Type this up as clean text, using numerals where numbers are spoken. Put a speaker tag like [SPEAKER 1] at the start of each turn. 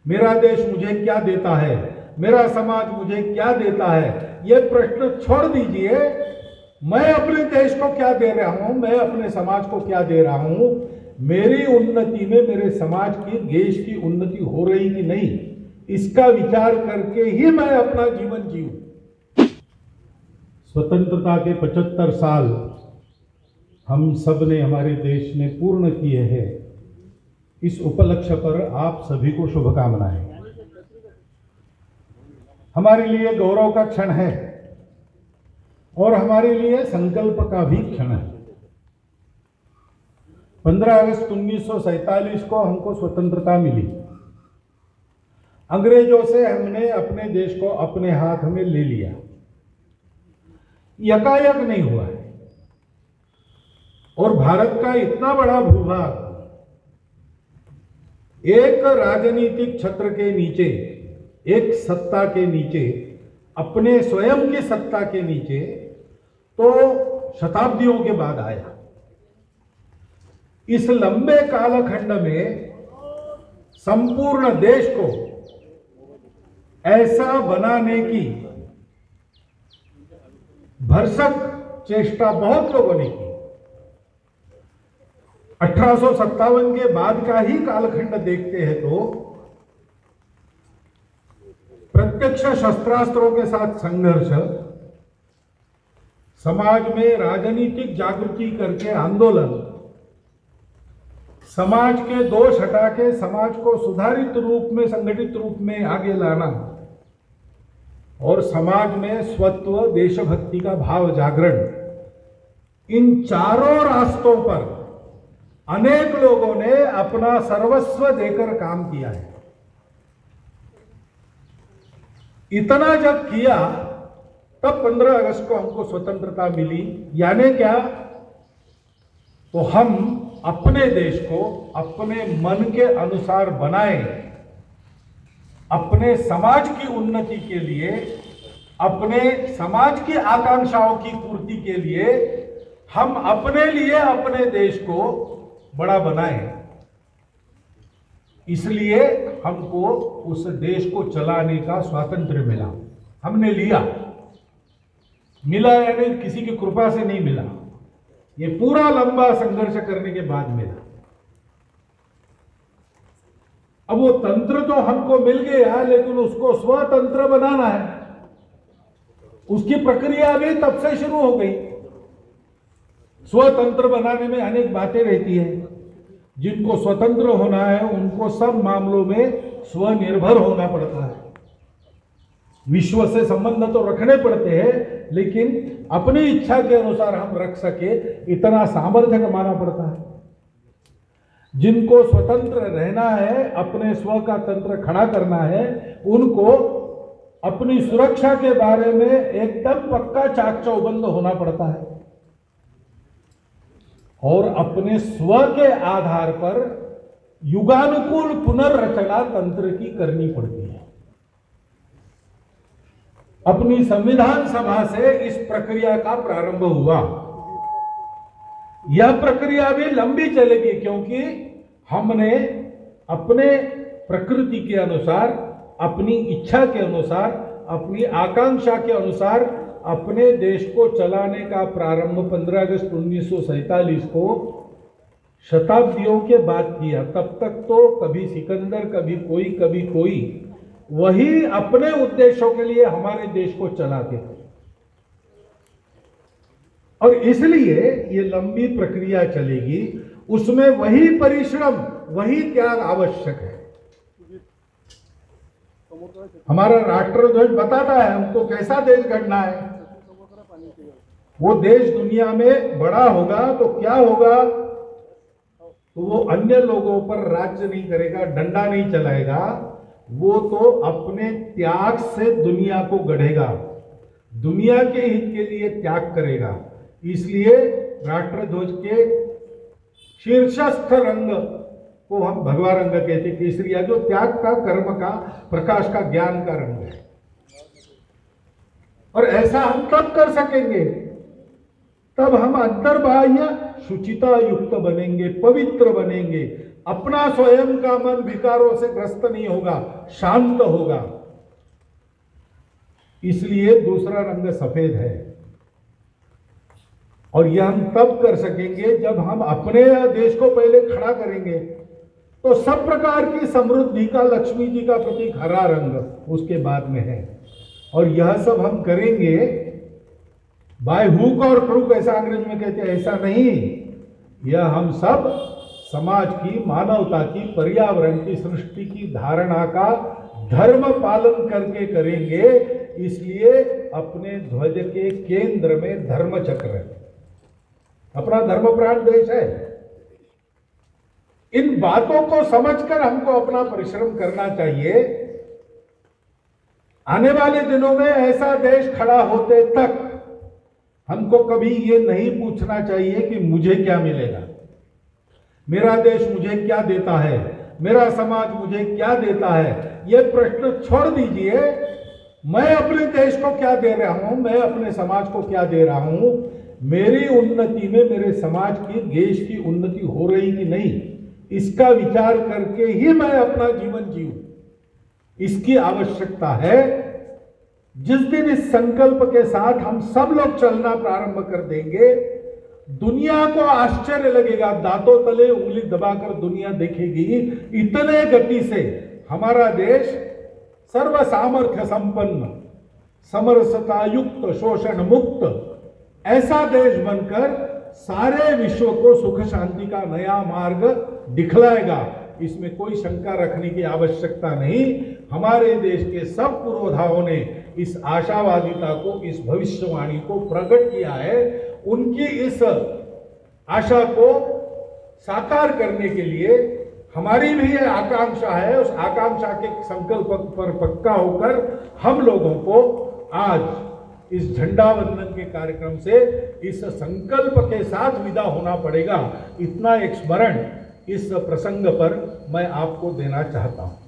[SPEAKER 1] मेरा देश मुझे क्या देता है, मेरा समाज मुझे क्या देता है, ये प्रश्न छोड़ दीजिए। मैं अपने देश को क्या दे रहा हूं, मैं अपने समाज को क्या दे रहा हूं, मेरी उन्नति में मेरे समाज की, देश की उन्नति हो रही कि नहीं, इसका विचार करके ही मैं अपना जीवन जीऊं। स्वतंत्रता के 75 साल हम सब ने, हमारे देश ने पूर्ण किए हैं। इस उपलक्ष्य पर आप सभी को शुभकामनाएं। हमारे लिए गौरव का क्षण है और हमारे लिए संकल्प का भी क्षण है। 15 अगस्त 1947 को हमको स्वतंत्रता मिली। अंग्रेजों से हमने अपने देश को अपने हाथ में ले लिया। यकायक नहीं हुआ है। और भारत का इतना बड़ा भूभाग एक राजनीतिक छत्र के नीचे, एक सत्ता के नीचे, अपने स्वयं की सत्ता के नीचे तो शताब्दियों के बाद आया। इस लंबे कालखंड में संपूर्ण देश को ऐसा बनाने की भरसक चेष्टा बहुत लोगों ने की। 1857 के बाद का ही कालखंड देखते हैं तो प्रत्यक्ष शस्त्रास्त्रों के साथ संघर्ष, समाज में राजनीतिक जागृति करके आंदोलन, समाज के दोष हटा के समाज को सुधारित रूप में, संगठित रूप में आगे लाना और समाज में स्वत्व, देशभक्ति का भाव जागरण, इन चारों रास्तों पर अनेक लोगों ने अपना सर्वस्व देकर काम किया है। इतना जब किया तब 15 अगस्त को हमको स्वतंत्रता मिली। यानी क्या, तो हम अपने देश को अपने मन के अनुसार बनाए, अपने समाज की उन्नति के लिए, अपने समाज की आकांक्षाओं की पूर्ति के लिए हम अपने लिए अपने देश को बड़ा बनाए। इसलिए हमको उस देश को चलाने का स्वातंत्र्य मिला, हमने लिया। मिला यानी किसी की कृपा से नहीं मिला, ये पूरा लंबा संघर्ष करने के बाद मिला। अब वो तंत्र तो हमको मिल गया, लेकिन उसको स्वतंत्र बनाना है। उसकी प्रक्रिया भी तब से शुरू हो गई। स्वतंत्र बनाने में अनेक बातें रहती हैं। जिनको स्वतंत्र होना है उनको सब मामलों में स्वनिर्भर होना पड़ता है। विश्व से संबंध तो रखने पड़ते हैं, लेकिन अपनी इच्छा के अनुसार हम रख सके इतना सामर्थ्य कमाना पड़ता है। जिनको स्वतंत्र रहना है, अपने स्व का तंत्र खड़ा करना है, उनको अपनी सुरक्षा के बारे में एकदम पक्का चाक चौबंद होना पड़ता है और अपने स्व के आधार पर युगानुकूल पुनर्रचना तंत्र की करनी पड़ती है। अपनी संविधान सभा से इस प्रक्रिया का प्रारंभ हुआ। यह प्रक्रिया भी लंबी चलेगी, क्योंकि हमने अपने प्रकृति के अनुसार, अपनी इच्छा के अनुसार, अपनी आकांक्षा के अनुसार अपने देश को चलाने का प्रारंभ 15 अगस्त 1947 को शताब्दियों के बाद किया। तब तक तो कभी सिकंदर, कभी कोई वही अपने उद्देश्यों के लिए हमारे देश को चलाते थे। और इसलिए ये लंबी प्रक्रिया चलेगी, उसमें वही परिश्रम, वही त्याग आवश्यक है। हमारा राष्ट्रध्वज बताता है हमको कैसा देश गढ़ना है। वो देश दुनिया में बड़ा होगा तो क्या होगा, तो वो अन्य लोगों पर राज्य नहीं करेगा, डंडा नहीं चलाएगा, वो तो अपने त्याग से दुनिया को गढ़ेगा, दुनिया के हित के लिए त्याग करेगा। इसलिए राष्ट्रध्वज के शीर्षस्थ रंग को हम भगवा रंग कहते, केसरिया, जो त्याग का, कर्म का, प्रकाश का, ज्ञान का रंग है। और ऐसा हम तब कर सकेंगे, तब हम अंतर्बाह्य शुचिता युक्त बनेंगे, पवित्र बनेंगे, अपना स्वयं का मन विकारों से ग्रस्त नहीं होगा, शांत होगा। इसलिए दूसरा रंग सफेद है। और यह हम तब कर सकेंगे जब हम अपने देश को पहले खड़ा करेंगे। तो सब प्रकार की समृद्धि का, लक्ष्मी जी का प्रतीक हरा रंग उसके बाद में है। और यह सब हम करेंगे बाय हुक और क्रूक, ऐसा अंग्रेज में कहते हैं, ऐसा नहीं। यह हम सब समाज की, मानवता की, पर्यावरण की, सृष्टि की धारणा का धर्म पालन करके करेंगे। इसलिए अपने ध्वज के केंद्र में धर्म चक्र है। अपना धर्मप्राण देश है। इन बातों को समझकर हमको अपना परिश्रम करना चाहिए। आने वाले दिनों में ऐसा देश खड़ा होते तक हमको कभी ये नहीं पूछना चाहिए कि मुझे क्या मिलेगा, मेरा देश मुझे क्या देता है, मेरा समाज मुझे क्या देता है। ये प्रश्न छोड़ दीजिए। मैं अपने देश को क्या दे रहा हूं, मैं अपने समाज को क्या दे रहा हूं, मेरी उन्नति में मेरे समाज की, देश की उन्नति हो रही कि नहीं, इसका विचार करके ही मैं अपना जीवन जीऊं। इसकी आवश्यकता है। जिस दिन इस संकल्प के साथ हम सब लोग चलना प्रारंभ कर देंगे, दुनिया को आश्चर्य लगेगा। दांतों तले उंगली दबाकर दुनिया देखेगी, इतने गति से हमारा देश सर्व सामर्थ्य संपन्न, समरसता युक्त, शोषण मुक्त ऐसा देश बनकर सारे विश्व को सुख शांति का नया मार्ग दिखलाएगा। इसमें कोई शंका रखने की आवश्यकता नहीं। हमारे देश के सब पुरोधाओं ने इस आशावादिता को, इस भविष्यवाणी को प्रकट किया है। उनकी इस आशा को साकार करने के लिए हमारी भी ये आकांक्षा है। उस आकांक्षा के संकल्प पर पक्का होकर हम लोगों को आज इस झंडा वंदन के कार्यक्रम से इस संकल्प के साथ विदा होना पड़ेगा। इतना एक स्मरण इस प्रसंग पर मैं आपको देना चाहता हूं।